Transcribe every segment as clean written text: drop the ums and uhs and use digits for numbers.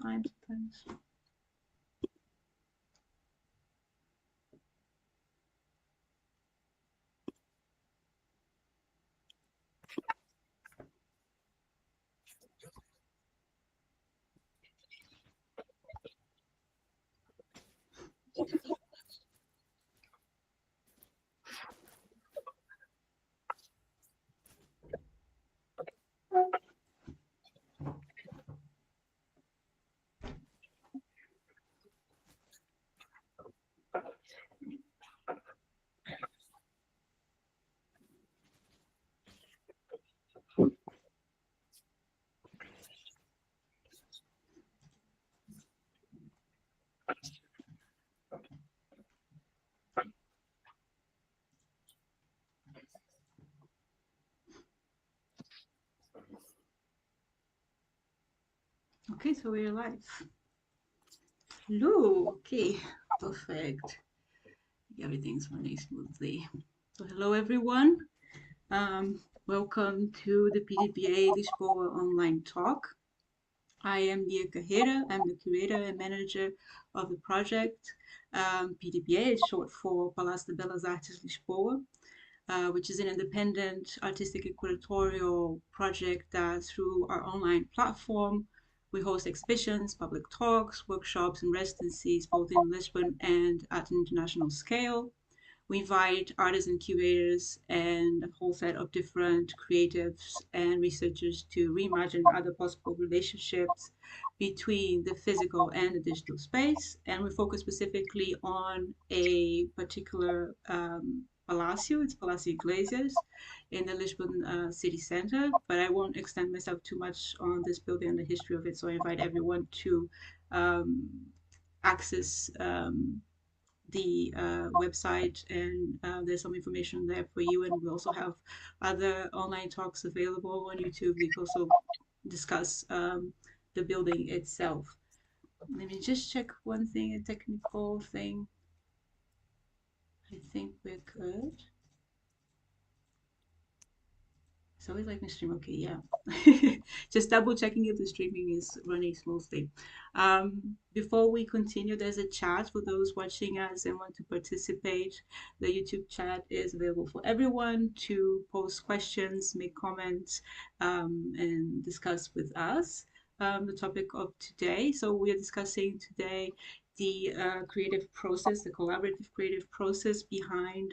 fine sometimes. Okay, so we're live. Hello. Okay, perfect. Everything's running smoothly. So hello everyone. Welcome to the PdBA Lisboa Online Talk. I am Nia Carreira. I'm the curator and manager of the project. PdBA is short for Palácio de Belas Artes Lisboa, which is an independent artistic and curatorial project that through our online platform, we host exhibitions, public talks, workshops, and residencies both in Lisbon and at an international scale. We invite artists and curators and a whole set of different creatives and researchers to reimagine other possible relationships between the physical and the digital space. And we focus specifically on a particular Palacio, it's Palacio Iglesias in the Lisbon city center, but I won't extend myself too much on this building and the history of it, so I invite everyone to um, access the website, and there's some information there for you. And we also have other online talks available on YouTube. We can also discuss the building itself. Let me just check one thing, a technical thing. I think we're good. It's always like my stream. Okay, yeah. Just double checking if the streaming is running smoothly. Before we continue, there's a chat for those watching us and want to participate. The YouTube chat is available for everyone to post questions, make comments, and discuss with us the topic of today. So we are discussing today the creative process, the collaborative creative process behind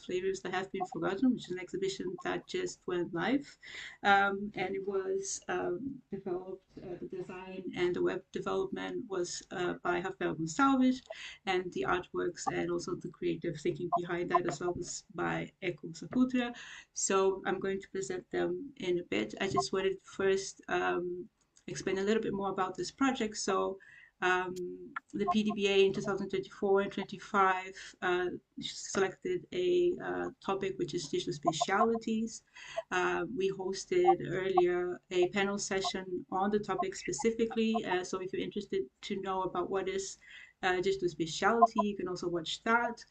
Flavors That Have Been Forgotten, which is an exhibition that just went live. And it was developed, the design and the web development was by Rafael Gonçalves, and the artworks and also the creative thinking behind that as well was by Eko Saputra. So I'm going to present them in a bit. I just wanted to first explain a little bit more about this project. So um, the PdBA in 2024 and 25 selected a topic which is digital spatialities. We hosted earlier a panel session on the topic specifically. So if you're interested to know about what is digital spatiality, you can also watch that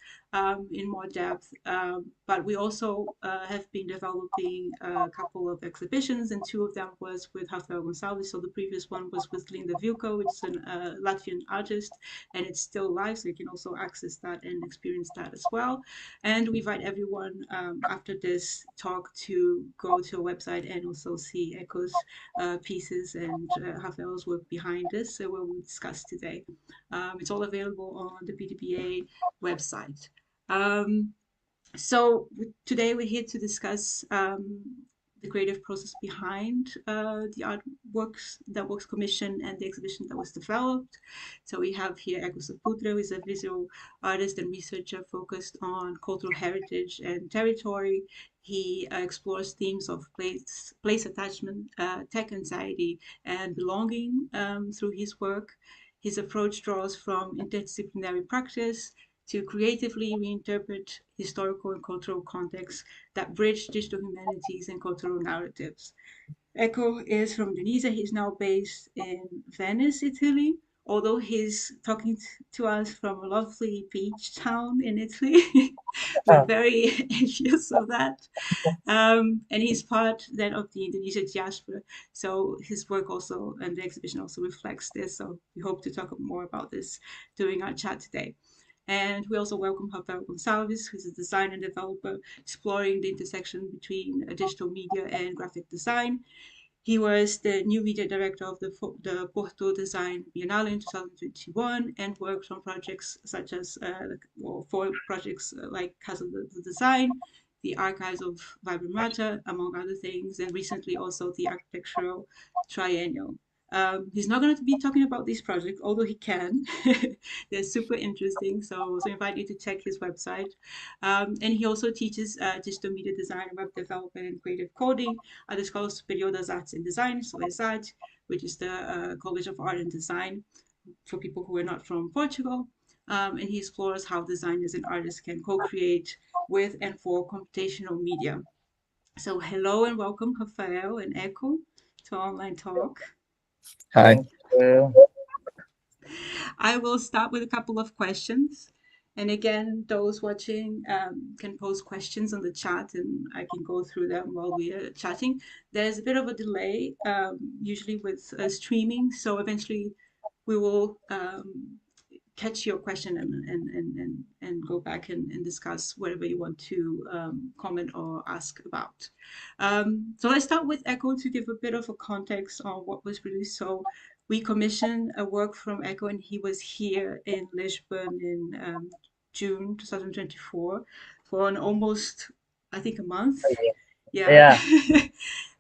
in more depth. But we also have been developing a couple of exhibitions, and two of them was with Rafael Gonçalves. So the previous one was with Linda Vilko, which is a Latvian artist, and it's still live, so you can also access that and experience that as well. And we invite everyone after this talk to go to our website and also see Eko's pieces and Rafael's work behind this, so what we'll discuss today. It's all available on the PdBA website. So today we're here to discuss the creative process behind the artworks that was commissioned and the exhibition that was developed. So we have here Eko Saputra, who is a visual artist and researcher focused on cultural heritage and territory. He explores themes of place attachment, tech anxiety, and belonging through his work. His approach draws from interdisciplinary practice to creatively reinterpret historical and cultural contexts that bridge digital humanities and cultural narratives. Eko is from Indonesia. He's now based in Venice, Italy, although he's talking to us from a lovely beach town in Italy. We're very envious of that. And he's part then of the Indonesia diaspora. So his work also and the exhibition also reflects this. So we hope to talk more about this during our chat today. And we also welcome Rafael Gonçalves, who's a designer and developer exploring the intersection between digital media and graphic design. He was the new media director of the Porto Design Biennale in 2021 and worked on projects such as, for projects like Casa de Design, the Archives of Vibrant Matter, among other things, and recently also the Architectural Triennial. He's not going to be talking about these projects, although he can. They're super interesting, so I also invite you to check his website. And he also teaches digital media design, web development, and creative coding at the Escola Superior das Artes and Design, so ESAD, which is the College of Art and Design for people who are not from Portugal. And he explores how designers and artists can co-create with and for computational media. So hello and welcome, Rafael and Eko, to Online Talk. Hi. Thank you. I will start with a couple of questions. And again, those watching can pose questions on the chat and I can go through them while we are chatting. There's a bit of a delay, usually with streaming. So eventually we will catch your question and go back and discuss whatever you want to comment or ask about. So let's start with Eko to give a bit of a context on what was released. So we commissioned a work from Eko and he was here in Lisbon in June 2024 for an almost, I think, a month. Yeah. Yeah.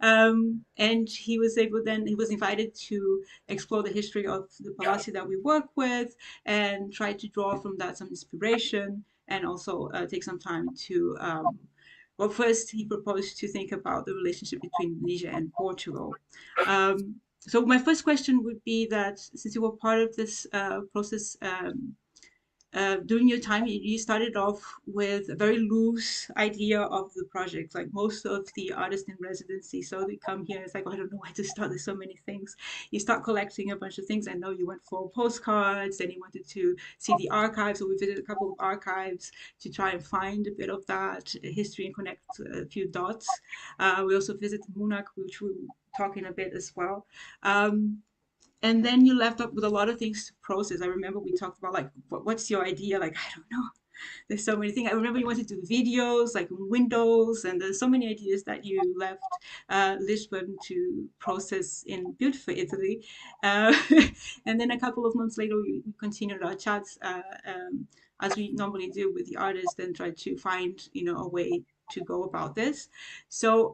And he was invited to explore the history of the Palacio that we work with and try to draw from that some inspiration and also take some time to, well, first he proposed to think about the relationship between Indonesia and Portugal. So my first question would be that since you were part of this process, during your time, you started off with a very loose idea of the project, like most of the artists in residency. So they come here, it's like, oh, I don't know where to start. There's so many things. You start collecting a bunch of things. I know you went for postcards, then you wanted to see the archives. So we visited a couple of archives to try and find a bit of that history and connect a few dots. We also visited MUHNAC, which we'll talk in a bit as well. And then you left up with a lot of things to process. I remember we talked about like, what's your idea? Like, I don't know. There's so many things. I remember you wanted to do videos, like windows, and there's so many ideas that you left Lisbon to process in beautiful Italy. Uh, and then a couple of months later, we continued our chats as we normally do with the artist, and tried to find, a way to go about this. So,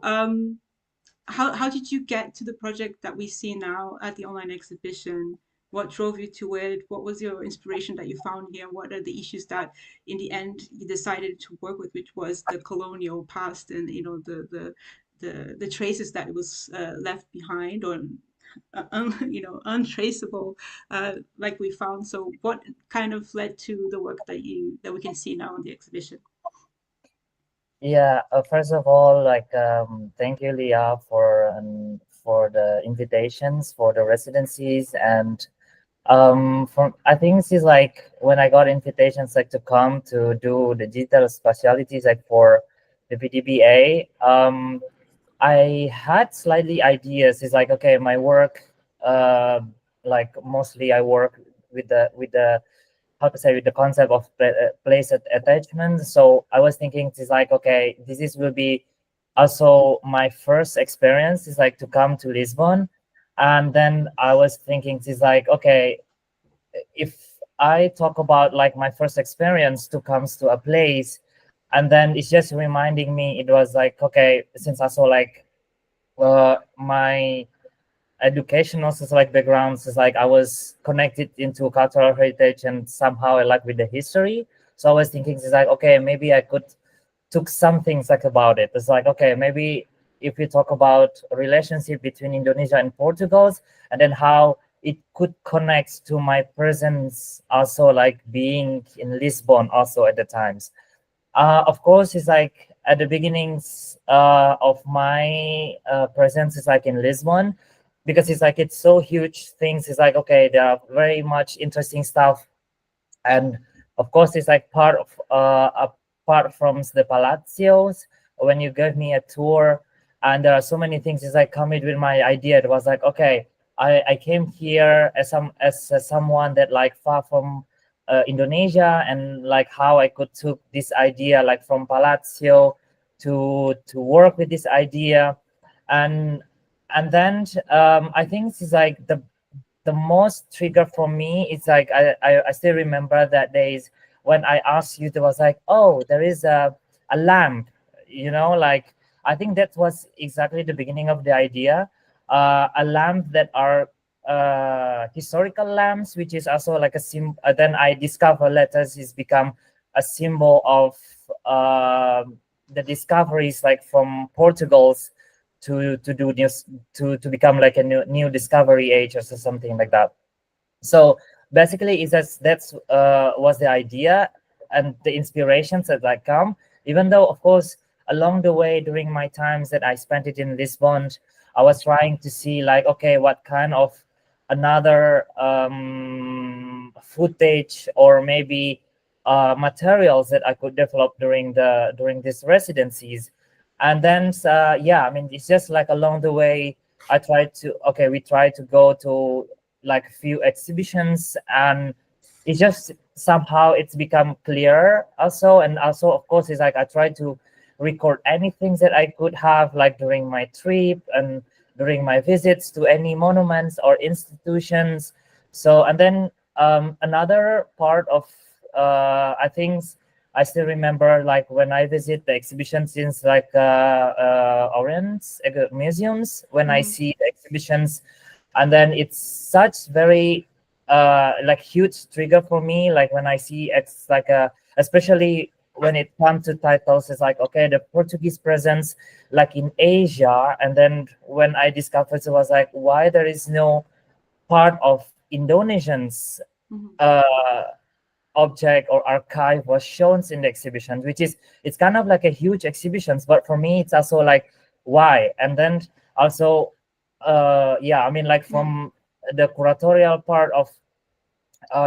how did you get to the project that we see now at the online exhibition? What drove you to it? What was your inspiration that you found here? What are the issues that in the end you decided to work with, which was the colonial past and the traces that it was left behind or untraceable, like we found. So what kind of led to the work that we can see now on the exhibition? Yeah. First of all, thank you, Leah, for the invitations for the residencies, and from I think this is like when I got invitations like to come to do the digital specialties like for the PdBA. I had slightly ideas. It's like, okay, my work, like mostly I work with the how to say, with the concept of place attachment. So I was thinking it's like, okay, will be also my first experience is like to come to Lisbon, and then I was thinking it's like, okay, if I talk about like my first experience to comes to a place, and then it's just reminding me it was like, okay, since I saw like my educational is like backgrounds is like I was connected into cultural heritage and somehow I like with the history. So I was thinking it's like, okay, maybe I could took some things like about it. It's like, okay, maybe if we talk about relationship between Indonesia and Portugal, and then how it could connect to my presence also like being in Lisbon also at the times. Of course, it's like at the beginnings of my presence is like in Lisbon. because it's like it's so huge things. It's like, okay, there are very much interesting stuff, and of course it's like apart from the palacios, when you gave me a tour, and there are so many things. It's like coming with my idea. It was like, okay, I came here as someone that like far from Indonesia, and like how I could took this idea like from palacio to work with this idea. and and then I think it's like the most trigger for me is like I still remember that days when I asked you. There was like, oh, there is a lamp, like I think that was exactly the beginning of the idea. A lamp that are historical lamps, which is also like a symbol. Then I discover letters is become a symbol of the discoveries like from Portugal's to do this, to become like a new discovery age or something like that. So basically it's just that's was the idea and the inspirations that like come. Even though of course along the way during my times that I spent it in Lisbon, I was trying to see like, okay, what kind of another footage or maybe materials that I could develop during these residencies. And then yeah, I mean, it's just like along the way we try to go to like a few exhibitions, and it's just somehow it's become clearer also. And also of course it's like I try to record anything that I could have like during my trip and during my visits to any monuments or institutions. So and then another part of I think I still remember like when I visit the exhibitions in like Orient museums, when I Mm-hmm. see the exhibitions, and then it's such very like huge trigger for me. Like when I see it's like a, especially when it comes to titles, it's like, okay, the Portuguese presence like in Asia. And then when I discovered, it was like, why there is no part of Indonesians Mm-hmm. uh object or archive was shown in the exhibition, which is, it's kind of like a huge exhibitions. But for me it's also like, why? And then also yeah, I mean, like Yeah. from the curatorial part of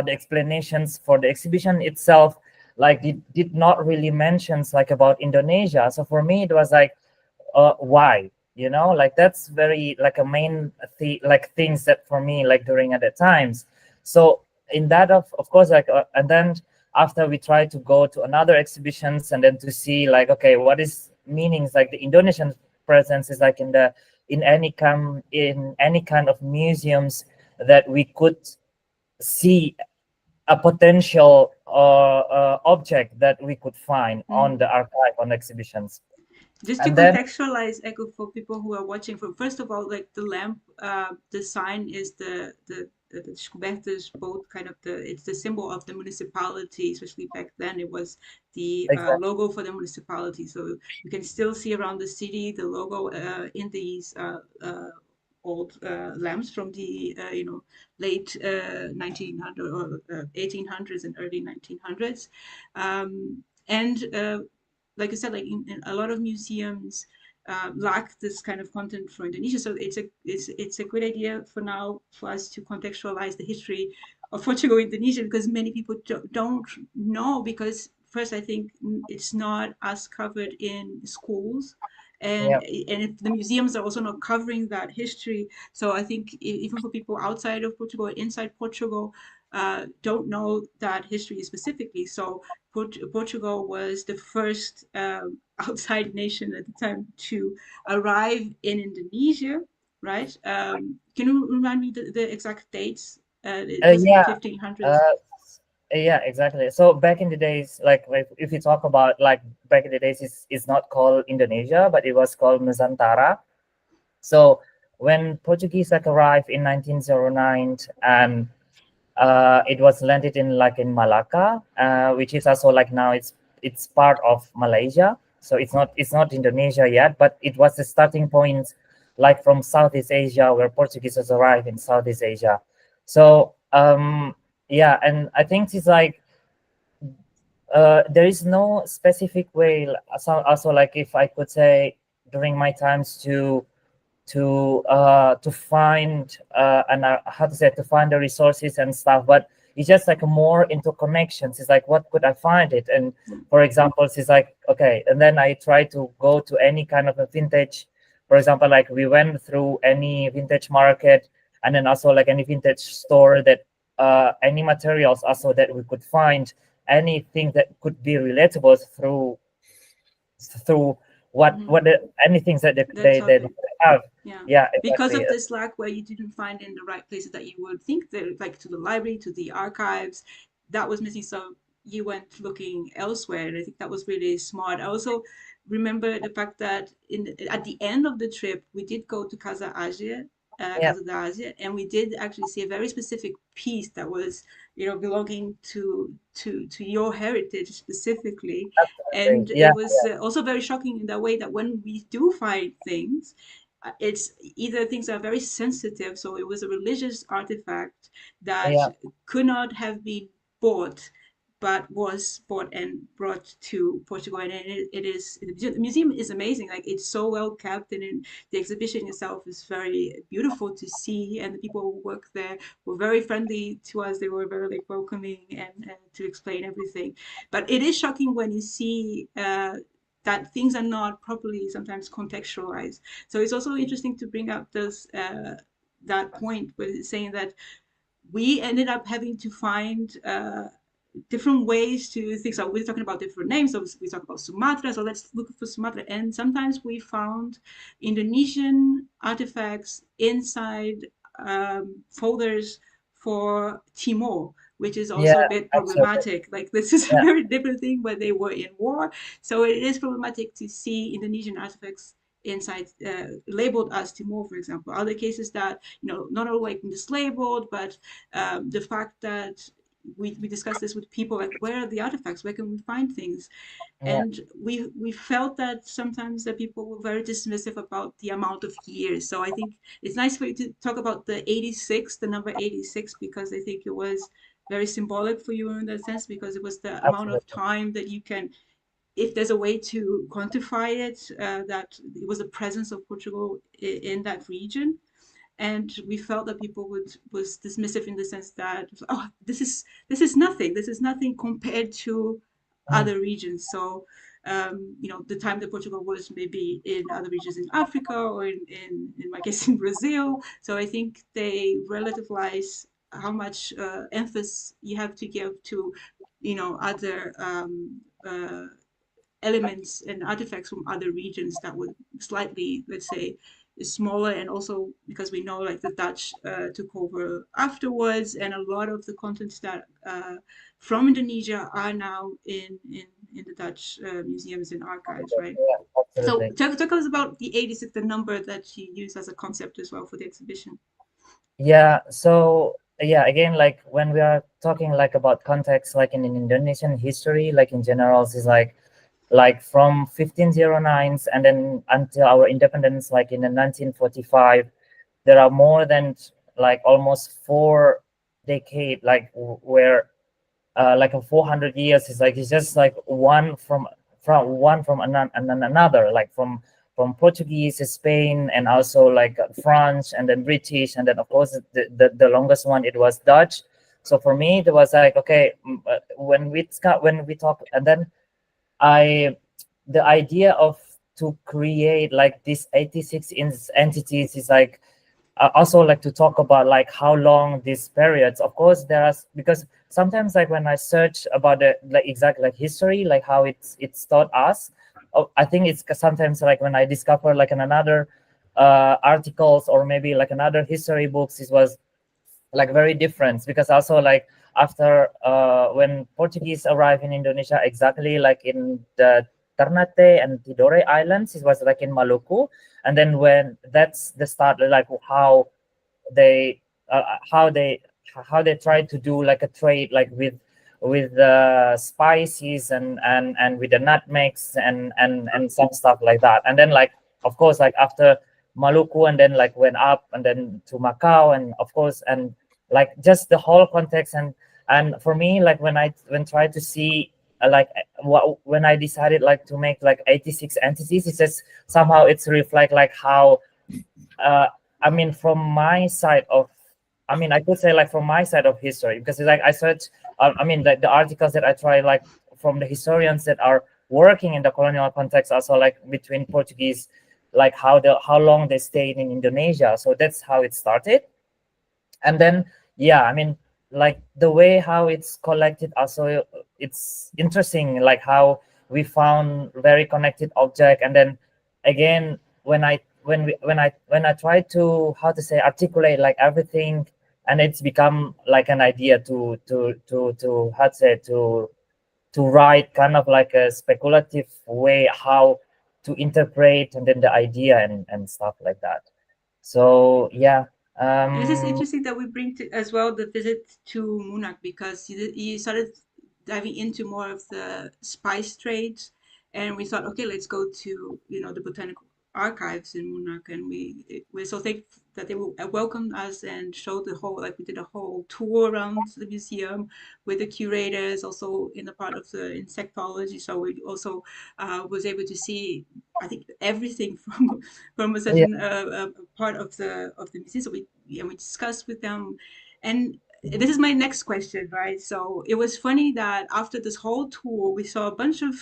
the explanations for the exhibition itself, like did not really mentions like about Indonesia. So for me it was like, why, like that's very like a main like things that for me like during at the times. So in that of course like and then after we try to go to another exhibitions and then to see like, okay, what is meanings like the Indonesian presence is like in any kind of museums that we could see a potential object that we could find on Mm-hmm. the archive on exhibitions. Just to And then contextualize Echo for people who are watching, from first of all, like the lamp design is the descobertas both kind of it's the symbol of the municipality, especially back then it was the exactly. logo for the municipality. So you can still see around the city the logo in these old lamps from the late 1900 or 1800s and early 1900s. And like I said, like in a lot of museums lack this kind of content for Indonesia. So it's a good idea for now for us to contextualize the history of Portugal, Indonesia, because many people don't know. Because first, I think it's not as covered in schools. Yeah. And if the museums are also not covering that history, so I think even for people outside of Portugal, inside Portugal, don't know that history specifically. So Portugal was the first outside nation at the time to arrive in Indonesia, right? Can you remind me the exact dates? It was in the Yeah. 1500s. Uh, yeah, exactly. So back in the days, like if you talk about like back in the days, it's not called Indonesia, but it was called Nusantara. So when Portuguese like arrived in 1909, and it was landed in like in Malacca, which is also like now it's part of Malaysia. So it's not Indonesia yet, but it was the starting point, like from Southeast Asia, where Portuguese has arrived in Southeast Asia. So yeah, and I think it's like there is no specific way. Also like if I could say during my times to find and how to say, to find the resources and stuff, but it's just like more into connections. It's like, what could I find it? And for example, it's like, okay, and then I try to go to any kind of a vintage. For example, like we went through any vintage market, and then also like any vintage store, that any materials also that we could find, anything that could be relatable through what anything that The they topic. have. Yeah. Yeah, Because exactly. of this lack where you didn't find in the right places that you would think that, like to the library, to the archives, that was missing. So you went looking elsewhere. And I think that was really smart. I also remember the fact that at the end of the trip, we did go to Yeah, Casa da Asia, and we did actually see a very specific piece that was, belonging to your heritage specifically. And absolutely. it Yeah, was also very shocking in that way that when we do find things, it's either things that are very sensitive. So it was a religious artifact that yeah, could not have been bought, but was bought and brought to Portugal. And it is, the museum is amazing. Like, it's so well kept, and the exhibition itself is very beautiful to see. And the people who work there were very friendly to us. They were very like welcoming, and to explain everything. But it is shocking when you see that things are not properly sometimes contextualized. So it's also interesting to bring up this that point with saying that we ended up having to find different ways to think. So we're talking about different names. So we talk about Sumatra. So let's look for Sumatra. And sometimes we found Indonesian artifacts inside folders for Timor, which is also yeah, a bit absolutely. problematic. Like, this is a Yeah, very different thing, but they were in war. So it is problematic to see Indonesian artifacts inside labeled as Timor, for example. Other cases that, not all like mislabeled, but the fact that we discussed this with people, like, where are the artifacts, where can we find things? yeah, And we felt that sometimes that people were very dismissive about the amount of years. So I think it's nice for you to talk about the 86, the number 86, because I think it was very symbolic for you in that sense, because it was the amount of absolutely. time that you can, if there's a way to quantify it, that it was the presence of Portugal in that region. And we felt that people would was dismissive in the sense that, oh, this is nothing, compared to Mm, other regions. So the time that Portugal was maybe in other regions in Africa, or in my case in Brazil. So I think they relativize how much emphasis you have to give to other elements and artifacts from other regions that were slightly, let's say, smaller. And also because we know, like, the Dutch took over afterwards, and a lot of the contents that from Indonesia are now in the Dutch museums and archives, right? yeah, So absolutely. talk us about the 86, the number that you use as a concept as well for the exhibition. Yeah, so yeah, again, like when we are talking like about context, like in Indonesian history, like in general, is like from 1509s and then until our independence, like in the 1945, there are more than like almost 4 decades, like where like a 400 years is like, it's just like another, like from Portuguese, Spain, and also like French, and then British, and then of course the longest one, it was Dutch. So for me it was like, okay, when we talk, and then I the idea of to create like these 86 entities is like, also like to talk about like how long these periods. Of course there are, because sometimes like when I search about the like exact like history, like how it's taught us, I think it's sometimes like when I discover like in another articles, or maybe like another history books, it was like very different, because also like after when Portuguese arrived in Indonesia, exactly like in the Ternate and Tidore Islands, it was like in Maluku. And then when that's the start, like they uh, how they how they try to do like a trade, like with spices and with the nutmegs and some stuff like that. And then like of course like after Maluku, and then like went up and then to Macau, and of course, and like just the whole context. And for me, like when try to see when I decided like to make like 86 entities, it's just somehow it's reflect like how uh, I mean, from my side of, I mean, I could say like from my side of history, because it's like I search, I mean, the articles that I try, like from the historians that are working in the colonial context, also like between Portuguese, like how long they stayed in Indonesia. So that's how it started. And then, yeah, I mean, like the way how it's collected also, it's interesting, like how we found very connected object. And then again, when I try to, how to say, articulate like everything, and it's become like an idea to how to say, to write kind of like a speculative way how to interpret, and then the idea and stuff like that. So yeah. And this is um interesting that we bring to, as well, the visit to MUHNAC, because you started diving into more of the spice trades, and we thought, okay, let's go to, the botanical archives in MUHNAC, and we're so thankful that they will welcome us and show the whole, like we did a whole tour around the museum with the curators, also in the part of the insectology. So we also was able to see, I think, everything from a yeah, certain part of the museum. So we discussed with them, and this is my next question, right? So it was funny that after this whole tour, we saw a bunch of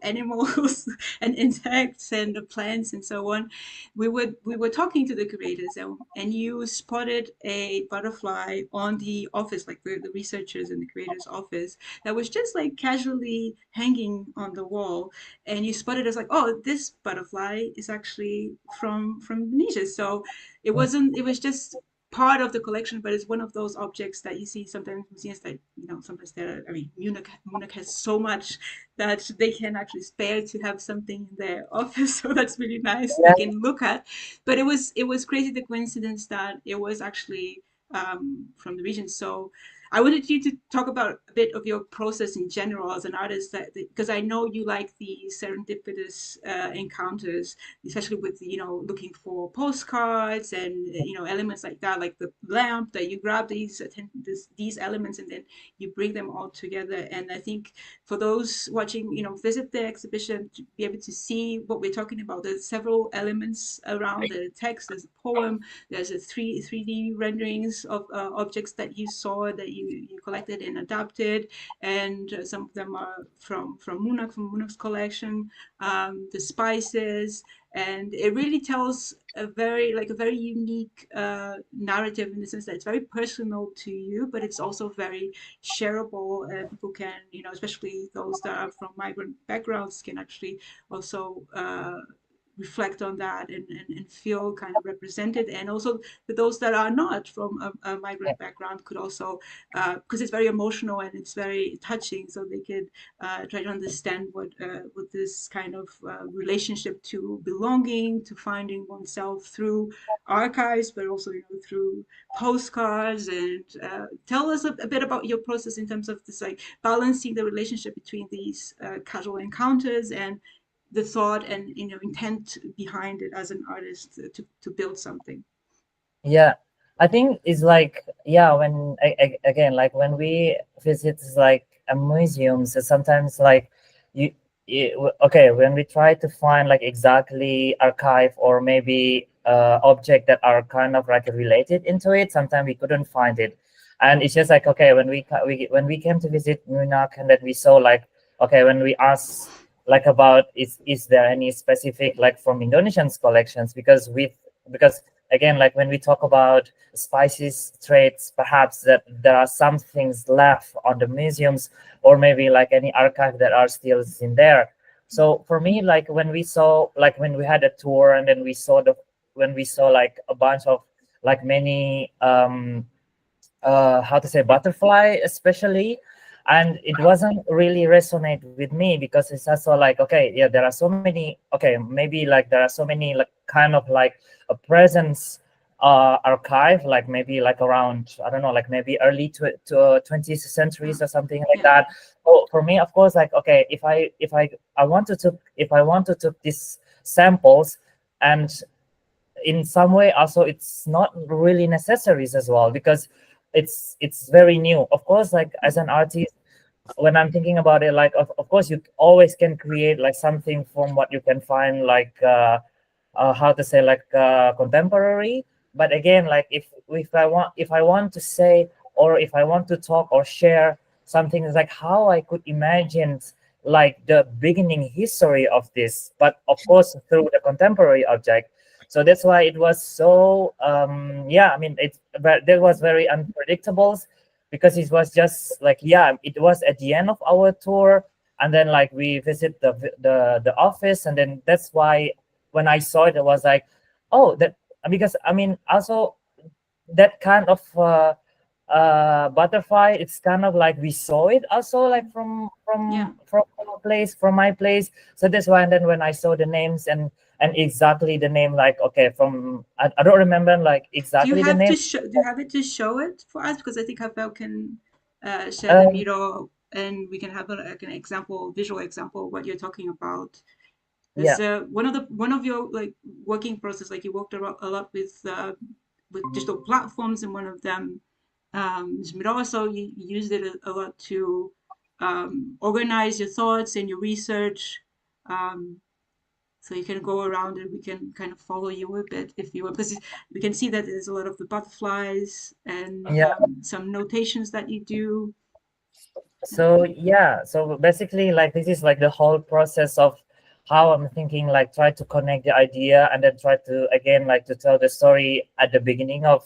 animals and insects and the plants and so on. We were talking to the curators, and you spotted a butterfly on the office, like the researchers in the curators' office, that was just like casually hanging on the wall, and you spotted as like, oh, this butterfly is actually from Indonesia. So it was just part of the collection, but it's one of those objects that you see sometimes in museums that, sometimes they're, I mean, Munich has so much that they can actually spare to have something in their office. So that's really nice. They yeah, can look at. But it was crazy, the coincidence that it was actually from the region. So I wanted you to talk about a bit of your process in general as an artist, that because I know you like the serendipitous encounters, especially with looking for postcards and elements like that, like the lamp that you grab these elements and then you bring them all together. And I think for those watching, visit the exhibition to be able to see what we're talking about. There's several elements around the text. There's a poem. There's a 3D renderings of objects that you saw, that you collected and adapted, and some of them are from MUHNAC's collection. The spices, and it really tells a very unique narrative, in the sense that it's very personal to you, but it's also very shareable. People can, especially those that are from migrant backgrounds, can actually also reflect on that, and feel kind of represented. And also for those that are not from a migrant background, could also, because it's very emotional and it's very touching, so they could try to understand what this kind of relationship to belonging, to finding oneself through archives, but also through postcards. And tell us a bit about your process in terms of this, like balancing the relationship between these casual encounters and the thought and intent behind it as an artist, to build something. yeah. I think it's like, yeah, when again, like when we visit like a museums, sometimes like you, okay, when we try to find like exactly archive or maybe object that are kind of like related into it, sometimes we couldn't find it. And it's just like, okay, when we came to visit MUHNAC, and then we saw like, okay, when we asked like about is there any specific like from Indonesian collections, because again, like when we talk about spices traits, perhaps that there are some things left on the museums, or maybe like any archive that are still in there. So for me, like when we saw, like when we had a tour, and then we saw when we saw like a bunch of like many how to say, butterfly especially, and it wasn't really resonate with me, because it's also like, okay, yeah, there are so many, okay, maybe like there are so many like kind of like a presence archive, like maybe like around, I don't know, like maybe early to 20th Yeah, centuries or something like yeah, that. So for me, of course, like, okay, if I want to took if I want to took these samples, and in some way also it's not really necessaries as well, because it's very new, of course, like as an artist, when I'm thinking about it, like of course you always can create like something from what you can find, like how to say, like contemporary. But again, like if I want to say, or if I want to talk or share something, is like how I could imagine like the beginning history of this, but of course through the contemporary object. So that's why it was so yeah, I mean, it's, but that was very unpredictable, because it was just like, yeah, it was at the end of our tour, and then like we visit the office, and then that's why when I saw it, it was like, oh, that, because I mean, also that kind of butterfly, it's kind of like we saw it also, like Yeah. from our place, from my place. So that's why, and then when I saw the names, and exactly the name, like, okay, from I don't remember like Do you exactly the have name. to show? Do you have it to show it for us? Because I think Rafael can share the um mirror, and we can have like an example, visual example of what you're talking about. Because yeah, one of your like working process, like you worked a lot with digital platforms, and one of them is Miro. So you used it a lot to organize your thoughts and your research. Um, so you can go around and we can kind of follow you a bit if you want, because we can see that there's a lot of the butterflies and yeah. some notations that you do. Yeah. So yeah, so basically, like, this is like the whole process of how I'm thinking, like try to connect the idea, and then try to again like to tell the story at the beginning of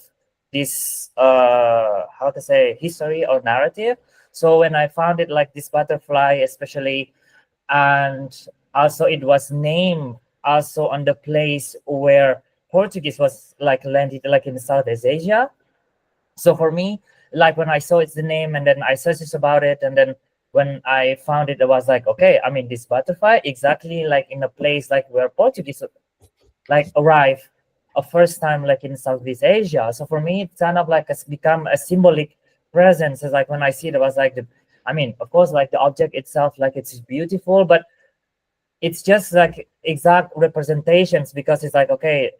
this how to say, history or narrative. So when I found it, like this butterfly especially, and also it was named also on the place where Portuguese was like landed, like in Southeast Asia. So for me, like when I saw it's the name, and then I searched about it, and then when I found it, I was like, okay, I mean, this butterfly exactly like in a place like where Portuguese like arrive a first time, like in Southeast Asia. So for me, it's kind of like it's become a symbolic presence. It's like when I see it, it was like the, I mean, of course, like the object itself, like it's beautiful, but it's just like exact representations, because it's like, okay,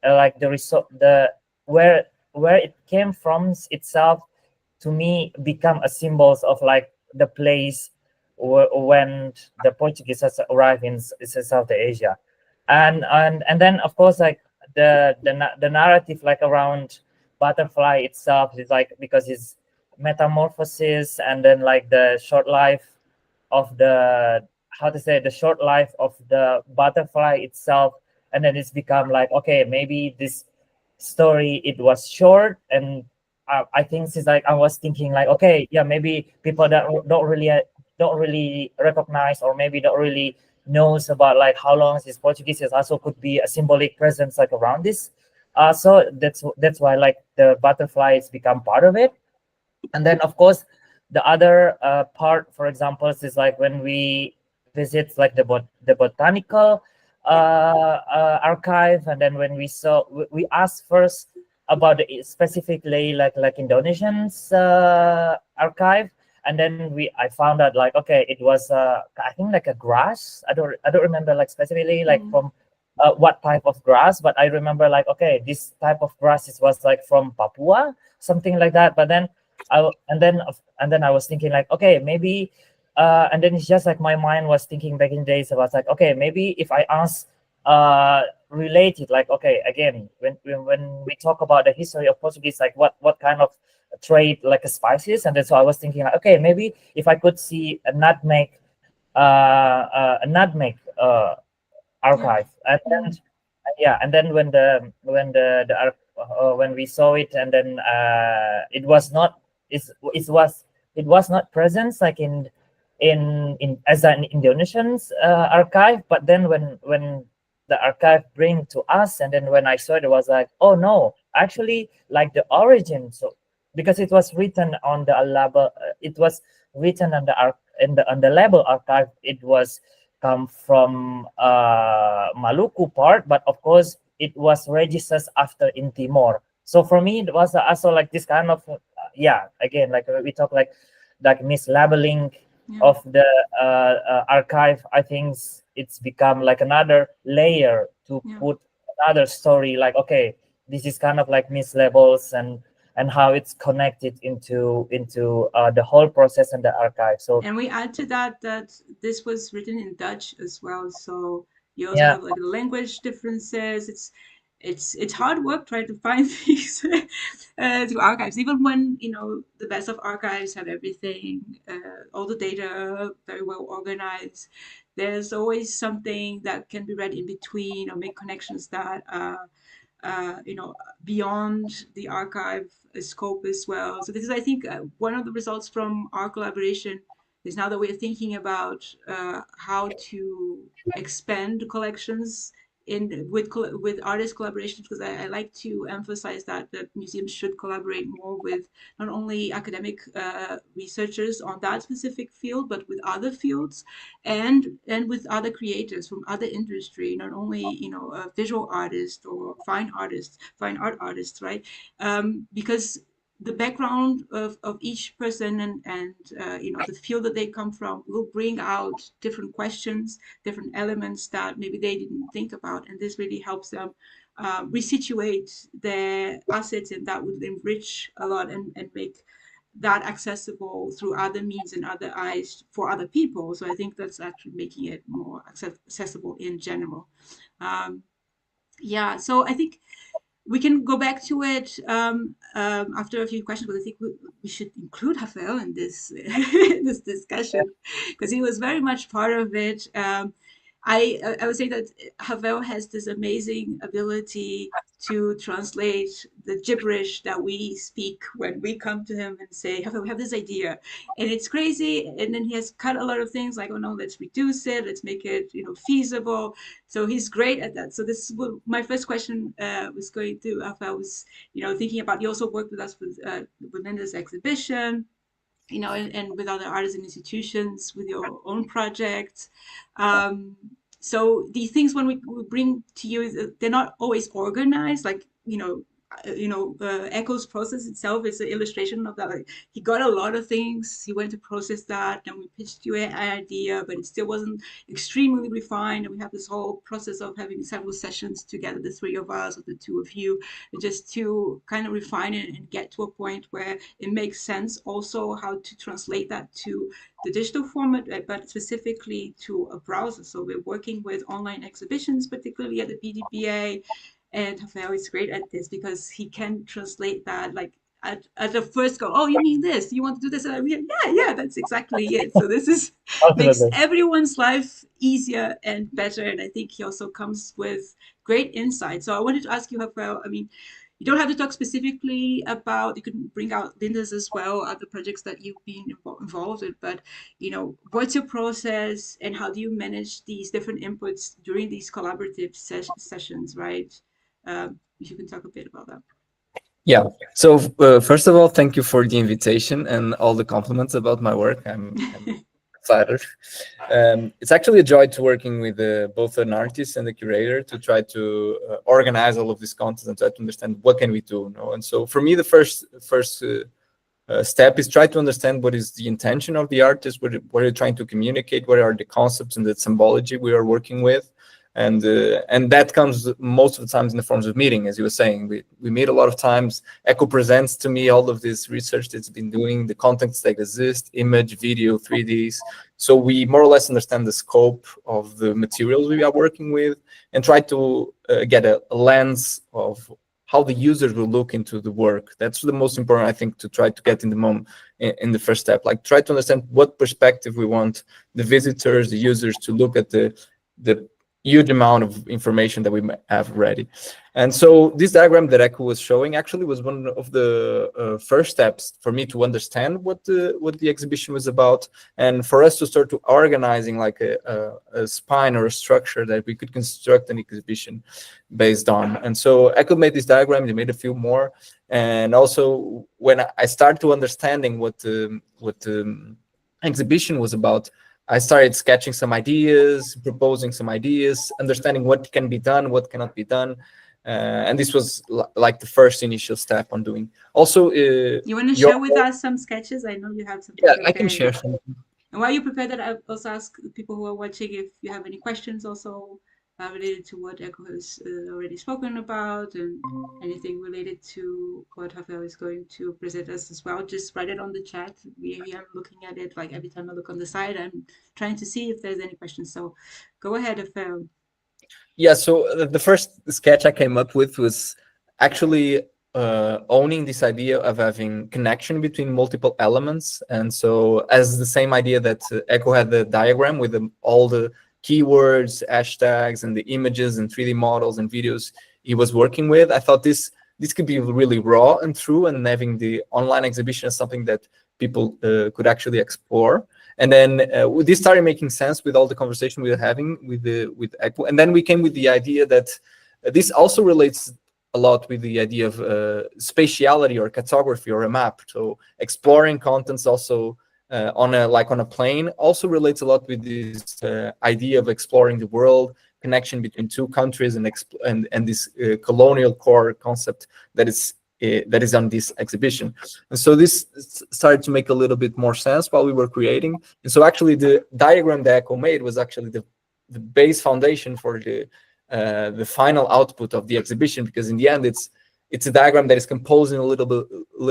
like the result, the where where it came from itself, to me become a symbols of like the place when the Portuguese has arrived in South Asia. And then of course, like the narrative like around butterfly itself is like, because it's metamorphosis, and then like the short life of the, how to say, the short life of the butterfly itself. And then it's become like, okay, maybe this story, it was short, and I think it's like I was thinking like, okay, yeah, maybe people that don't really recognize, or maybe don't really knows about like how long this Portuguese is, also could be a symbolic presence like around this. So that's why like the butterflies become part of it. And then of course the other part, for example, is like when we visit like the botanical archive, and then when we asked first about the specifically like Indonesian's archive. And then I found out like, okay, it was I think like a grass. I don't remember like specifically like Mm. from what type of grass, but I remember like, okay, this type of grass, it was like from Papua, something like that. But then and then I was thinking like, okay, maybe and then it's just like my mind was thinking back in days about like, okay, maybe if I ask related, like, okay, again, when we talk about the history of Portuguese, like what kind of trade like spices. And then so I was thinking like, okay, maybe if I could see a nutmeg Yeah. archive. And then Mm. yeah, and then when we saw it, and then it was not, it was not present like in as an Indonesian's archive. But then when the archive bring to us, and then when I saw it, it was like, oh no, actually like the origin. So because it was written on the label, it was written on the on the label archive, it was come from Maluku part, but of course it was registered after in Timor. So for me, it was also like this kind of yeah, again, like we talk like mislabeling Yeah. of the archive. I think it's become like another layer to Yeah. put another story. Like, okay, this is kind of like mislabels, and how it's connected into the whole process and the archive. So And we add to that that this was written in Dutch as well. So You also Yeah, have like the language differences. It's hard work trying to find things through archives. Even when the best of archives have everything, all the data very well organized, there's always something that can be read in between or make connections that beyond the archive scope as well. So this is, I think, one of the results from our collaboration is now that we're thinking about how to expand collections with artist collaborations, because I like to emphasize that museums should collaborate more with not only academic researchers on that specific field, but with other fields and with other creators from other industry, not only visual artists or fine art artists, right? Because the background of each person and the field that they come from will bring out different questions, different elements that maybe they didn't think about, and this really helps them resituate their assets, and that would enrich a lot and make that accessible through other means and other eyes for other people. So I think that's actually making it more accessible in general. Um, yeah, so I think we can go back to it after a few questions, but I think we should include Rafael in this this discussion because he was very much part of it. I would say that Rafael has this amazing ability to translate the gibberish that we speak when we come to him and say, Rafael, we have this idea, and it's crazy, and then he has cut a lot of things like, oh no, let's reduce it, let's make it feasible. So he's great at that. So this is what my first question was going to Rafael was, thinking about. You also worked with us with Linda's exhibition, and with other artists and institutions, with your own projects. Um, so these things, when we bring to you, they're not always organized. Like Eko's process itself is an illustration of that. Like he got a lot of things, he went to process that, and we pitched you an idea, but it still wasn't extremely refined. And we have this whole process of having several sessions together, the three of us or the two of you, just to kind of refine it and get to a point where it makes sense. Also, how to translate that to the digital format, but specifically to a browser. So we're working with online exhibitions, particularly at the PdBA, and Rafael is great at this because he can translate that like at the first go, oh, you mean this? You want to do this? And I'm like, yeah, that's exactly it. So this is makes absolutely. everyone's life easier and better. And I think he also comes with great insight. So I wanted to ask you, Rafael, I mean, you don't have to talk specifically about, you can bring out Linda's as well, other projects that you've been involved in, but what's your process and how do you manage these different inputs during these collaborative sessions, right? If you can talk a bit about that. Yeah. So first of all, thank you for the invitation and all the compliments about my work. I'm flattered. It's actually a joy to working with both an artist and a curator to try to organize all of this content and try to understand what can we do. And so for me, the first step is try to understand what is the intention of the artist, what are you trying to communicate, what are the concepts and the symbology we are working with. And that comes most of the times in the forms of meeting, as you were saying. We meet a lot of times. Eko presents to me all of this research that's been doing, the contexts that exist, image, video, 3Ds. So we more or less understand the scope of the materials we are working with and try to get a lens of how the users will look into the work. That's the most important, I think, to try to get in the moment, in the first step. Like try to understand what perspective we want the visitors, the users to look at the huge amount of information that we have ready. And so this diagram that Eko was showing actually was one of the first steps for me to understand what the exhibition was about, and for us to start to organizing like a spine or a structure that we could construct an exhibition based on. And so Eko made this diagram, he made a few more, and also when I started to understanding what the exhibition was about, I started sketching some ideas, proposing some ideas, understanding what can be done, what cannot be done. And this was like the first initial step on doing. Also, You want to share with us some sketches? I know you have something yeah, I can prepared. share some. And while you prepare that, I also ask people who are watching if you have any questions also related to what Eko has already spoken about, and anything related to what Rafael is going to present us as well. Just write it on the chat. I'm looking at it like every time I look on the side, I'm trying to see if there's any questions. So go ahead, Rafael. Yeah, so the first sketch I came up with was actually owning this idea of having connection between multiple elements. And so as the same idea that Eko had the diagram with all the keywords, hashtags, and the images and 3D models and videos he was working with, I thought this could be really raw and true, and having the online exhibition as something that people could actually explore. And then this started making sense with all the conversation we were having with Eko. And then we came with the idea that this also relates a lot with the idea of spatiality or cartography or a map. So exploring contents also on a plane also relates a lot with this idea of exploring the world, connection between two countries, and this colonial core concept that is on this exhibition. And so this started to make a little bit more sense while we were creating. And so actually the diagram that Eko made was actually the base foundation for the final output of the exhibition, because in the end it's a diagram that is composed in a little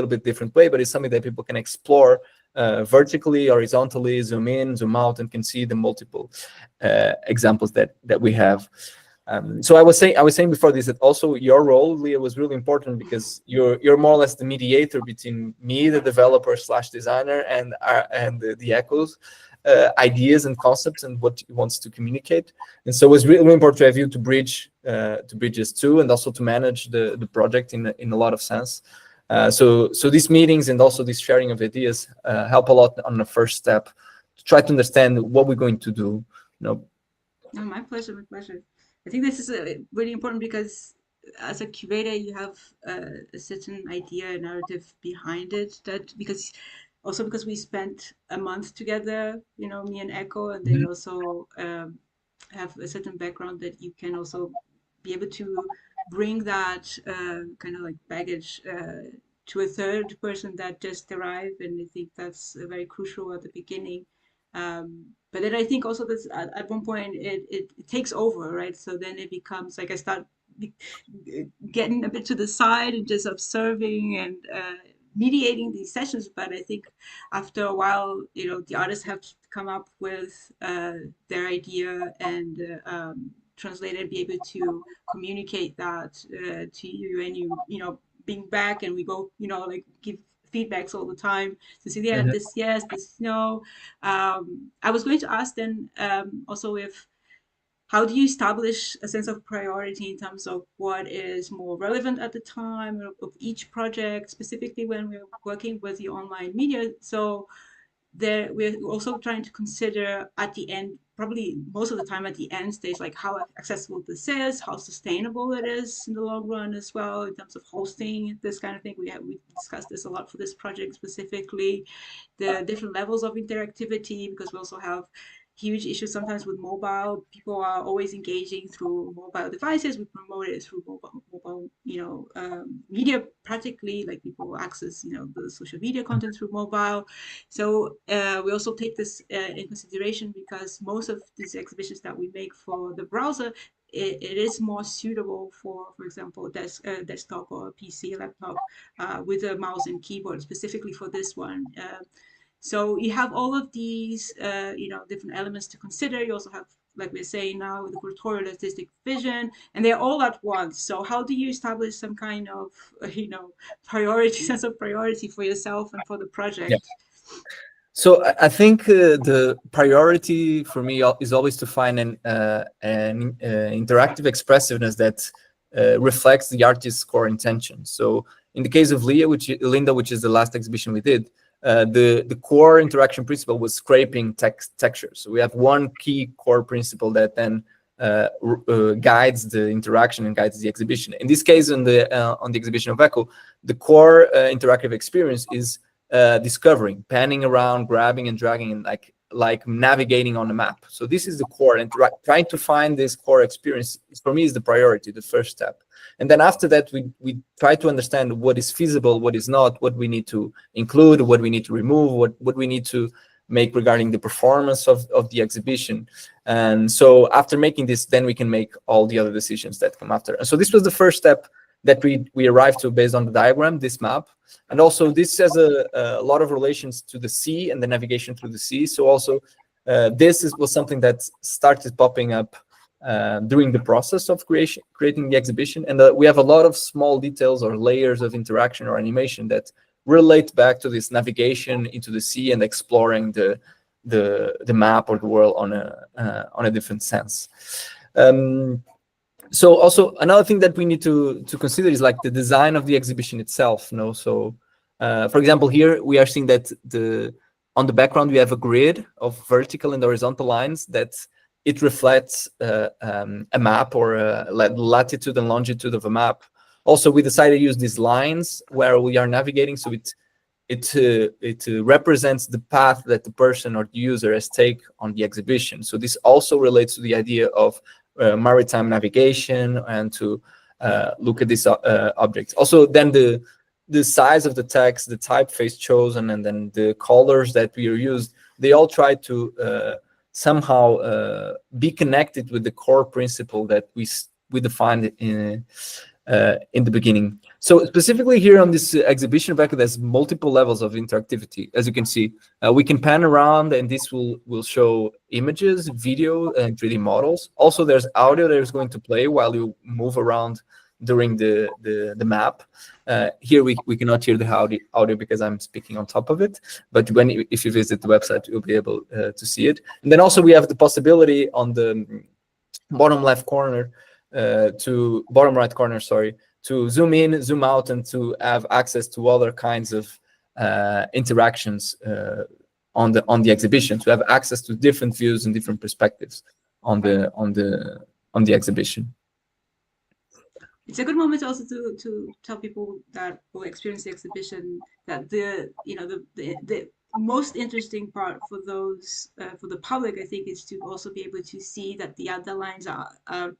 bit different way, but it's something that people can explore vertically, horizontally, zoom in, zoom out, and can see the multiple examples that we have. So I was saying before this that also your role, Leah, was really important, because you're more or less the mediator between me, the developer / designer, and the Eko's ideas and concepts and what he wants to communicate. And so it was really important to have you to bridge us too, and also to manage the project in a lot of sense. So these meetings and also this sharing of ideas help a lot on the first step to try to understand what we're going to do. No, my pleasure, my pleasure. I think this is really important, because as a curator, you have a certain idea, a narrative behind it. Because we spent a month together, me and Eko, and then also have a certain background that you can also be able to bring that kind of like baggage to a third person that just arrived, and I think that's very crucial at the beginning. But then I think also this at one point it takes over, right? So then it becomes like I start getting a bit to the side and just observing and mediating these sessions. But I think after a while, the artists have to come up with their idea and translate it, be able to communicate that to you, and you being back, and we go, like give feedbacks all the time to say, yeah, this yes, this no. I was going to ask then also if how do you establish a sense of priority in terms of what is more relevant at the time of each project, specifically when we're working with the online media? So there, we're also trying to consider at the end, probably most of the time at the end stage, like how accessible this is, how sustainable it is in the long run as well, in terms of hosting this kind of thing. We discussed this a lot for this project specifically, the different levels of interactivity, because we also have huge issues sometimes with mobile. People are always engaging through mobile devices. We promote it through mobile media practically, like people access, the social media content through mobile. So we also take this in consideration, because most of these exhibitions that we make for the browser, it is more suitable for example, desktop or PC, laptop with a mouse and keyboard, specifically for this one. So you have all of these, different elements to consider. You also have, like we're saying now, the curatorial artistic vision, and they're all at once. So how do you establish some kind of, sense of priority for yourself and for the project? Yeah. So I think the priority for me is always to find an interactive expressiveness that reflects the artist's core intention. So in the case of Linda, which is the last exhibition we did, the core interaction principle was scraping texture. So we have one key core principle that then guides the interaction and guides the exhibition. In this case, on the exhibition of Eko, the core interactive experience is discovering, panning around, grabbing and dragging, and like navigating on a map. So this is the core, and trying to find this core experience for me is the priority, the first step. And then after that, we try to understand what is feasible, what is not, what we need to include, what we need to remove, what we need to make regarding the performance of the exhibition. And so after making this, then we can make all the other decisions that come after. And so this was the first step that we arrived to based on the diagram, this map. And also this has a lot of relations to the sea and the navigation through the sea. So also was something that started popping up during the process of creating the exhibition. And we have a lot of small details or layers of interaction or animation that relate back to this navigation into the sea and exploring the map or the world on a different sense. So also another thing that we need to consider is like the design of the exhibition itself. So for example, here we are seeing that on the background we have a grid of vertical and horizontal lines that it reflects a map or latitude and longitude of a map. Also, we decided to use these lines where we are navigating, so it represents the path that the person or the user has taken on the exhibition. So this also relates to the idea of maritime navigation and to look at these objects. Also, then the size of the text, the typeface chosen, and then the colors that we used, they all try to somehow be connected with the core principle that we defined in the beginning. So specifically here on this exhibition back, there's multiple levels of interactivity. As you can see, we can pan around and this will show images, video, and 3D models. Also, there's audio that is going to play while you move around during the map. Here we cannot hear the audio because I'm speaking on top of it, but if you visit the website, you'll be able to see it. And then also we have the possibility on the bottom right corner, to zoom in, zoom out, and to have access to other kinds of interactions on the exhibition, to have access to different views and different perspectives on the exhibition. It's a good moment also to tell people that will experience the exhibition that the most interesting part for those for the public, I think, is to also be able to see that the other lines are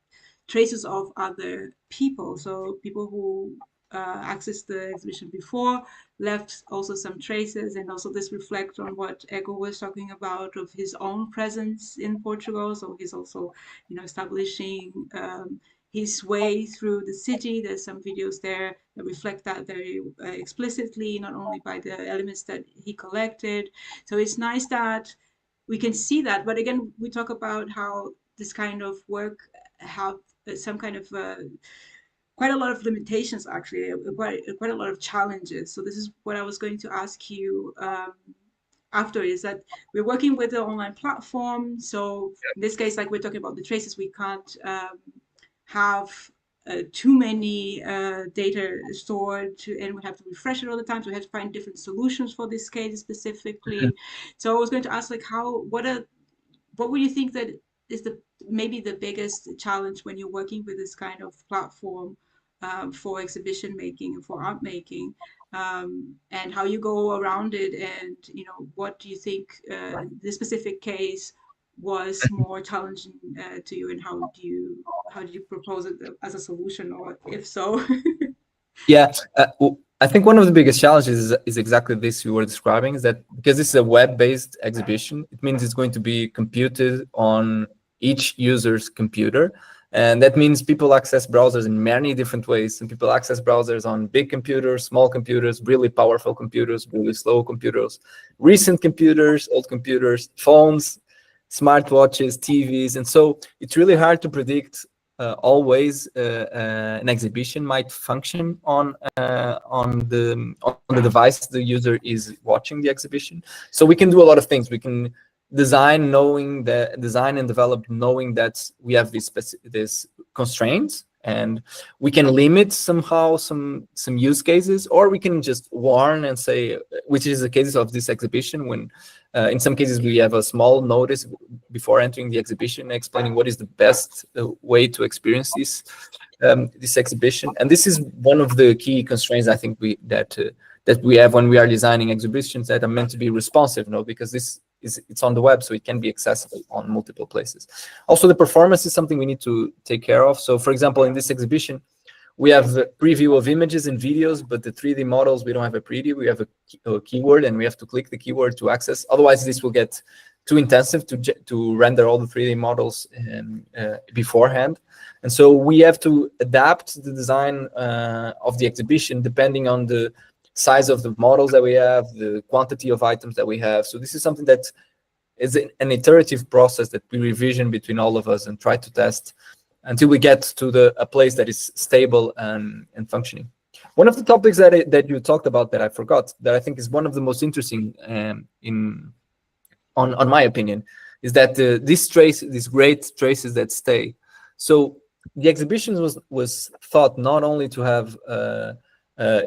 traces of other people. So people who accessed the exhibition before left also some traces, and also this reflects on what Eko was talking about of his own presence in Portugal. So he's also, establishing his way through the city. There's some videos there that reflect that very explicitly, not only by the elements that he collected. So it's nice that we can see that. But again, we talk about how this kind of work have some kind of quite a lot of limitations, actually, quite a lot of challenges. So this is what I was going to ask you after, is that we're working with the online platform. So in this case, like we're talking about the traces, we can't have too many data stored and we have to refresh it all the time. So we have to find different solutions for this case specifically. So I was going to ask, like, what would you think that is maybe the biggest challenge when you're working with this kind of platform for exhibition making and for art making, and how you go around it, and what do you think this specific case was more challenging to you, and how do you propose it as a solution, or if so? Yeah, I think one of the biggest challenges is exactly this you were describing, is that because this is a web-based exhibition, it means it's going to be computed on each user's computer. And that means people access browsers in many different ways. And people access browsers on big computers, small computers, really powerful computers, really slow computers, recent computers, old computers, phones, smartwatches, TVs. And so it's really hard to predict always an exhibition might function on the device the user is watching the exhibition. So we can do a lot of things. We can design and develop knowing that we have this constraints, and we can limit somehow some use cases, or we can just warn and say, which is the case of this exhibition, when in some cases we have a small notice before entering the exhibition explaining what is the best way to experience this exhibition. And this is one of the key constraints I think that we have when we are designing exhibitions that are meant to be responsive, because it's on the web, so it can be accessible on multiple places. Also, the performance is something we need to take care of. So for example, in this exhibition, we have a preview of images and videos, but the 3D models, we don't have a preview. We have a keyword, and we have to click the keyword to access. Otherwise, this will get too intensive to render all the 3D models beforehand. And so we have to adapt the design of the exhibition depending on the size of the models that we have, the quantity of items that we have. So this is something that it's an iterative process that we revision between all of us and try to test until we get to a place that is stable and functioning. One of the topics that you talked about that I forgot, that I think is one of the most interesting on my opinion, is that these great traces that stay. So the exhibition was thought not only to have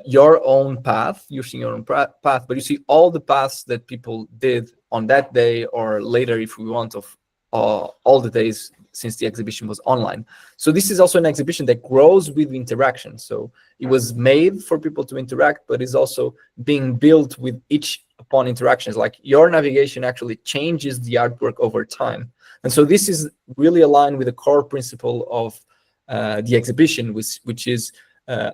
your own path, using your own path, but you see all the paths that people did on that day or later, if we want, of all the days since the exhibition was online. So this is also an exhibition that grows with interaction. So it was made for people to interact, but is also being built with each upon interactions. Like your navigation actually changes the artwork over time. And so this is really aligned with the core principle of the exhibition, which is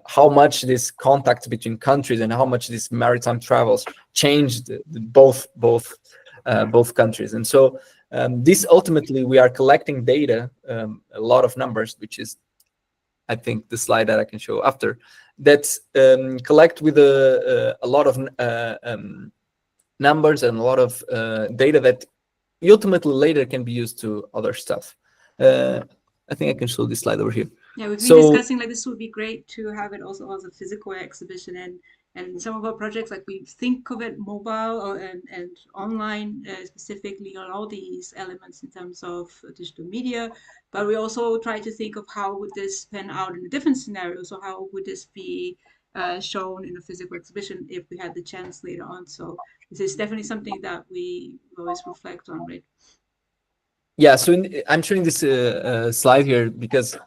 how much this contact between countries and how much this maritime travels changed both countries. And so this ultimately, we are collecting data, a lot of numbers, which is, I think, the slide that I can show after, that collect with a lot of numbers and a lot of data that ultimately later can be used to other stuff. I think I can show this slide over here. Yeah, we've been discussing like this would be great to have it also as a physical exhibition, and some of our projects, like we think of it mobile and online specifically on all these elements in terms of digital media, but we also try to think of how would this pan out in a different scenario. So how would this be shown in a physical exhibition if we had the chance later on? So this is definitely something that we always reflect on, right? Yeah, so I'm showing this slide here because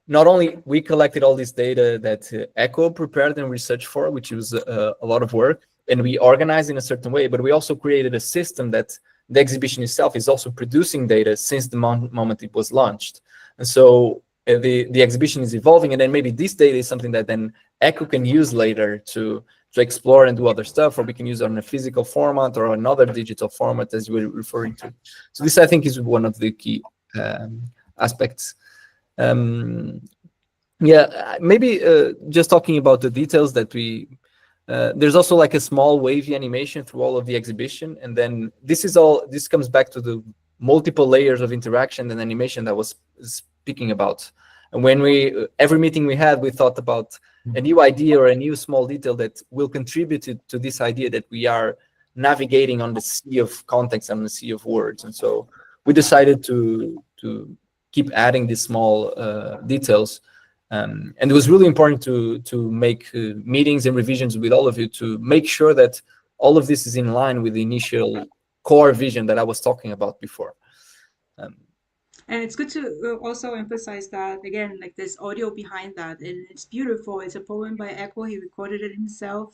not only we collected all this data that Eko prepared and researched for, which was a lot of work, and we organized in a certain way, but we also created a system that the exhibition itself is also producing data since the moment it was launched. And so the exhibition is evolving, and then maybe this data is something that then Eko can use later to explore and do other stuff, or we can use it on a physical format or another digital format, as you were referring to. So this, I think, is one of the key aspects. Yeah, maybe just talking about the details that there's also like a small wavy animation through all of the exhibition, and then this comes back to the multiple layers of interaction and animation that I was speaking about. And when every meeting we had, we thought about a new idea or a new small detail that will contribute to this idea that we are navigating on the sea of context and the sea of words. And so we decided to keep adding these small details. And it was really important to make meetings and revisions with all of you to make sure that all of this is in line with the initial core vision that I was talking about before. And it's good to also emphasize that, again, like there's audio behind that, and it's beautiful. It's a poem by Eko. He recorded it himself.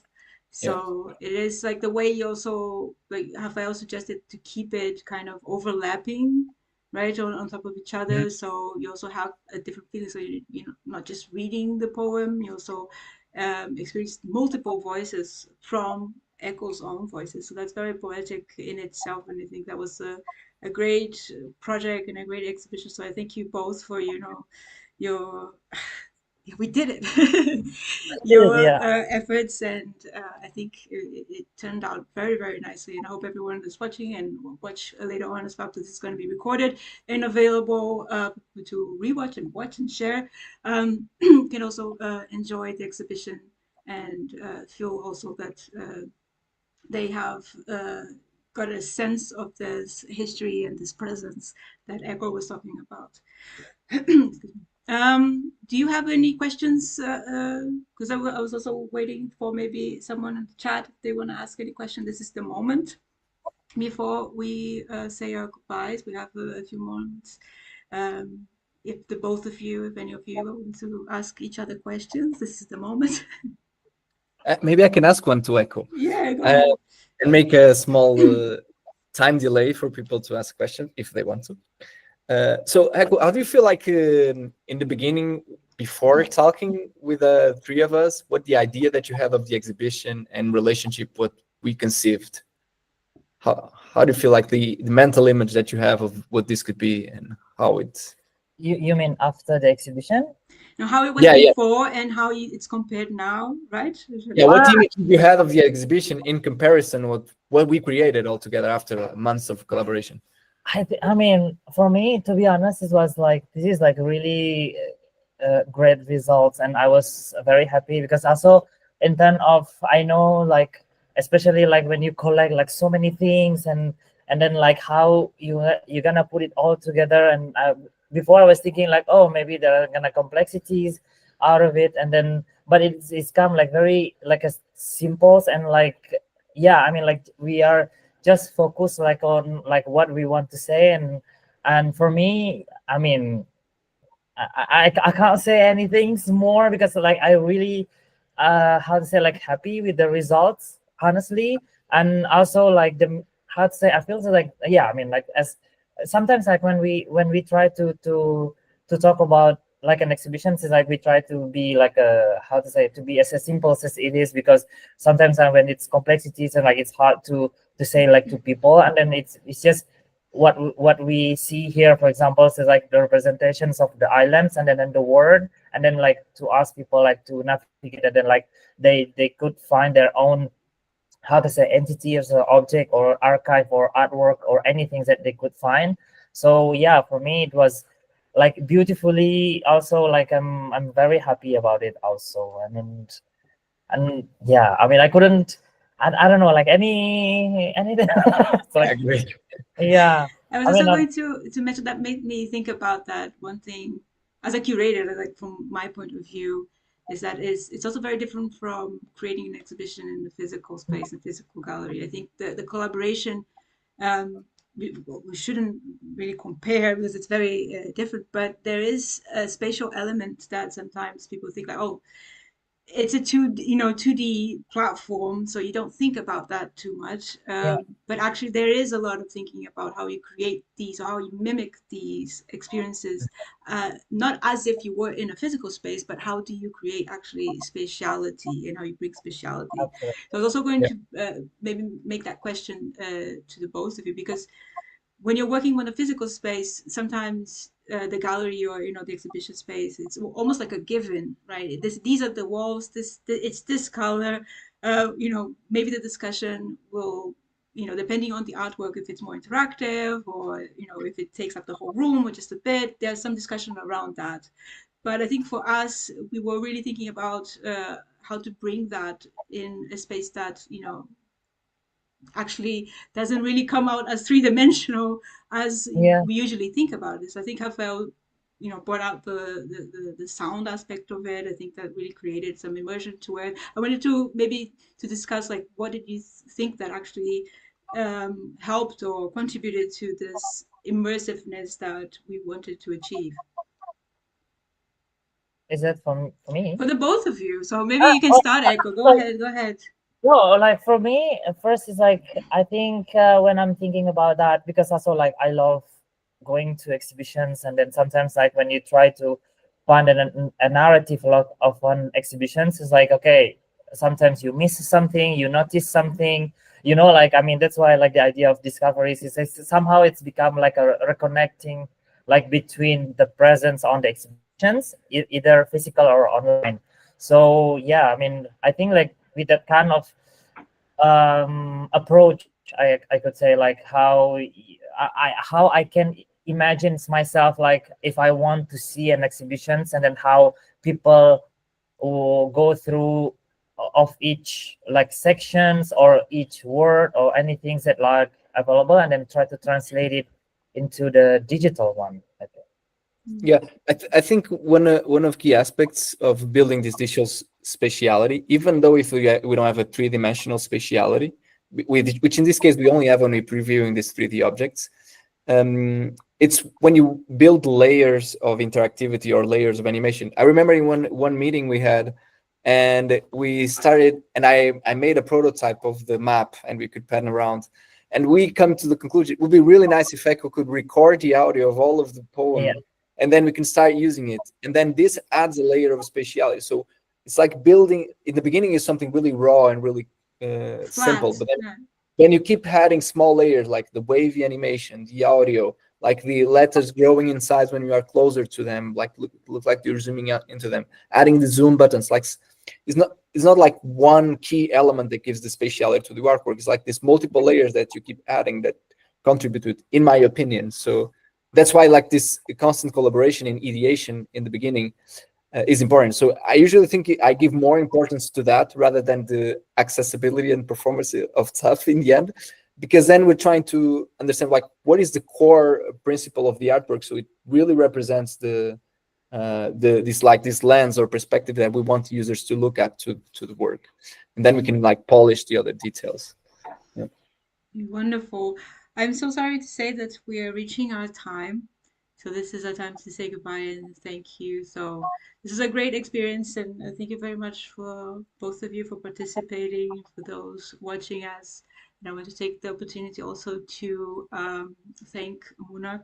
So it is like the way you also, like Rafael suggested, to keep it kind of overlapping, right, on top of each other. So you also have a different feeling. So you know, not just reading the poem, you also experience multiple voices from Eko's own voices. So that's very poetic in itself, and I think that was a great project and a great exhibition. So I thank you both for your we did it your efforts, and I think it turned out very, very nicely, and I hope everyone that's watching and will watch later on as well, because it's going to be recorded and available to rewatch and watch and share, can also enjoy the exhibition and feel also that they have got a sense of this history and this presence that Eko was talking about. Do you have any questions? Because I was also waiting for maybe someone in the chat if they want to ask any question. This is the moment before we say our goodbyes. We have a few moments. If any of you want to ask each other questions, this is the moment. Maybe I can ask one to Eko. Yeah, go ahead. And make a small time delay for people to ask questions if they want to. So Eko, how do you feel like in the beginning, before talking with the three of us, what the idea that you had of the exhibition and relationship, what we conceived? How do you feel like the mental image that you have of what this could be and how it You mean after the exhibition? Now, how it was Yeah, yeah, before and how it's compared now, right? yeah. What Ah, image you had of the exhibition in comparison with what we created all together after months of collaboration? I mean, for me, to be honest, it was like this is like really great results, and I was very happy because also in terms of I know like especially like when you collect like so many things and then like how you're gonna put it all together and before I was thinking like oh maybe there are gonna complexities out of it and then but it's come like very like a simple and like yeah I mean like we are just focus like on like what we want to say and for me I mean I can't say anything more because like I really how to say like happy with the results honestly and also like the how to say I feel so like yeah I mean like as sometimes like when we try to talk about like an exhibition it's like we try to be like a how to say to be as simple as it is because sometimes when it's complexities and like it's hard to say like to people and then it's just what we see here for example is like the representations of the islands and then the word and then like to ask people like to navigate and then like they could find their own how to say entity as an object or archive or artwork or anything that they could find so yeah for me it was like beautifully also like I'm very happy about it also and yeah I mean I couldn't I don't know like anything it's Yeah, like great. yeah I was I mean also going to mention that made me think about that one thing as a curator, like from my point of view, is that it's also very different from creating an exhibition in the physical space and physical gallery. I think the collaboration well, we shouldn't really compare because it's very different, but there is a spatial element that sometimes people think like, oh, it's a 2D platform, so you don't think about that too much. yeah But actually, there is a lot of thinking about how you create these or how you mimic these experiences, not as if you were in a physical space, but how do you create actually spatiality and how you bring spatiality. absolutely So I was also going Yeah, to maybe make that question to the both of you because when you're working on a physical space, sometimes the gallery or the exhibition space, it's almost like a given, right? These are the walls. It's this color. Maybe the discussion will, depending on the artwork, if it's more interactive or if it takes up the whole room or just a bit. There's some discussion around that. But I think for us, we were really thinking about how to bring that in a space that actually doesn't really come out as three-dimensional as yeah we usually think about it. So I think Rafael, brought out the sound aspect of it. I think that really created some immersion to it. I wanted to maybe to discuss like what did you think that actually helped or contributed to this immersiveness that we wanted to achieve is that for me for the both of you. So maybe you can oh, start, Eko. Go oh, ahead. Go ahead. no, like for me, first is like I think when I'm thinking about that, because also like I love going to exhibitions, and then sometimes like when you try to find a narrative of one exhibitions, it's like okay, sometimes you miss something, you notice something, like I mean that's why I like the idea of discoveries is somehow it's become like a reconnecting like between the presence on the exhibitions, either physical or online. So yeah, I mean I think like with that kind of approach I could say like how I can imagine myself like if I want to see an exhibitions and then how people will go through of each like sections or each word or anything that like available and then try to translate it into the digital one I think. yeah. I think one of key aspects of building this digital spatiality, even though if we don't have a three-dimensional spatiality, which in this case we only have when we're previewing these 3D objects, it's when you build layers of interactivity or layers of animation. I remember in one meeting we had, and we started, and I made a prototype of the map, and we could pan around, and we come to the conclusion it would be really nice if Eko could record the audio of all of the Yeah, poem, and then we can start using it, and then this adds a layer of spatiality. So it's like building in the beginning is something really raw and really simple, Flat. but Yeah. then you keep adding small layers like the wavy animation, the audio, like the letters growing in size when you are closer to them, like look like you're zooming out into them. Adding the zoom buttons, like it's not like one key element that gives the spatiality to the artwork. It's like these multiple layers that you keep adding that contribute to it, in my opinion. So that's why like this constant collaboration and ideation in the beginning is important. So I usually think I give more importance to that rather than the accessibility and performance of stuff in the end, because then we're trying to understand like what is the core principle of the artwork, so it really represents this lens or perspective that we want users to look at to the work, and then we can like polish the other details. Yeah. Wonderful. I'm so sorry to say that we are reaching our time. So this is our time to say goodbye and thank you. So this is a great experience, and thank you very much for both of you for participating, for those watching us. And I want to take the opportunity also to thank MUHNAC,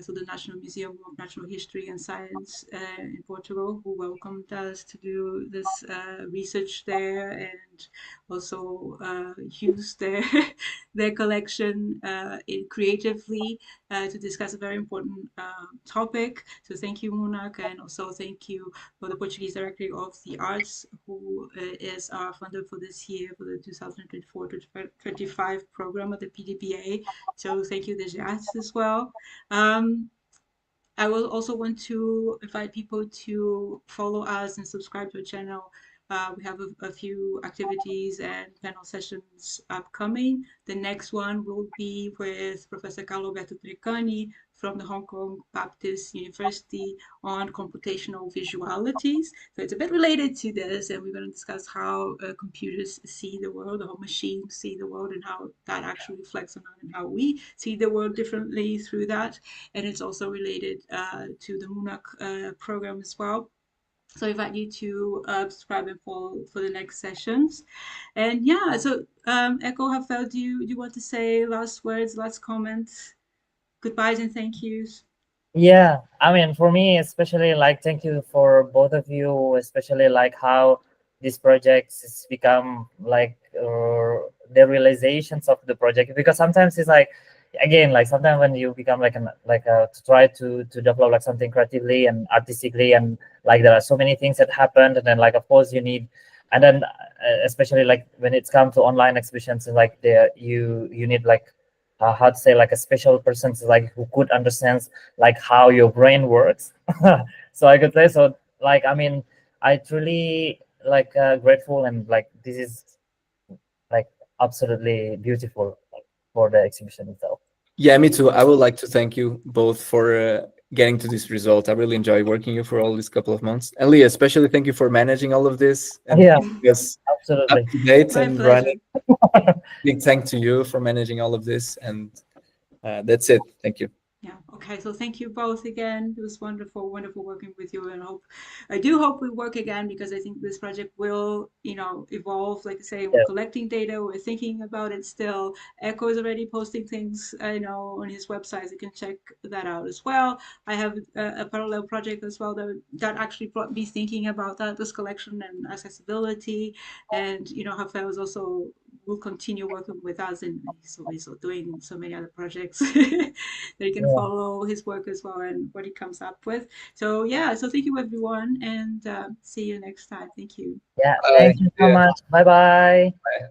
so the National Museum of Natural History and Science in Portugal, who welcomed us to do this research there and also use their their collection creatively to discuss a very important topic. So thank you, MUHNAC, and also thank you for the Portuguese Directory of the Arts, who is our funder for this year for the 2024-25 program of the PdBA. So thank you, Dejas, as well. I will also want to invite people to follow us and subscribe to our channel. We have a few activities and panel sessions upcoming. The next one will be with Professor Carlo Alberto Tricani from the Hong Kong Baptist University on computational visualities. So it's a bit related to this, and we're going to discuss how computers see the world, how machines see the world, and how that actually reflects on and how we see the world differently through that. And it's also related to the MUHNAC program as well. So I invite you to subscribe and follow for the next sessions. And yeah, so Eko, Rafael, do you want to say last words, last comments, goodbyes and thank yous? Yeah, I mean, for me, especially like thank you for both of you, especially like how these projects has become like the realizations of the project. Because sometimes it's like, again, like sometimes when you become like to try to develop like something creatively and artistically, and like there are so many things that happened, and then like of course you need, and then especially like when it's come to online exhibitions, like there you need like how to say like a special person like who could understand like how your brain works. So I could say so, like I mean, I truly like grateful, and like this is like absolutely beautiful, like, for the exhibition itself. Yeah, me too. I would like to thank you both for getting to this result. I really enjoy working you for all these couple of months. And Leah, especially thank you for managing all of this and Yeah, keeping us up absolutely. to date My and pleasure. running. Big thank to you for managing all of this. And that's it. Thank you. Yeah. Okay. So thank you both again. It was wonderful, wonderful working with you, and I do hope we work again because I think this project will, evolve. Like I say, we're Yeah, collecting data. We're thinking about it still. Echo is already posting things, I know, on his website. You can check that out as well. I have a parallel project as well that actually brought me thinking about this collection and accessibility. And Rafael is also will continue working with us, and he's always doing so many other projects that you can yeah, follow his work as well and what he comes up with. So yeah, so thank you everyone, and see you next time. Thank you. yeah. Bye. Thank you so Yeah. much. Bye bye. Bye.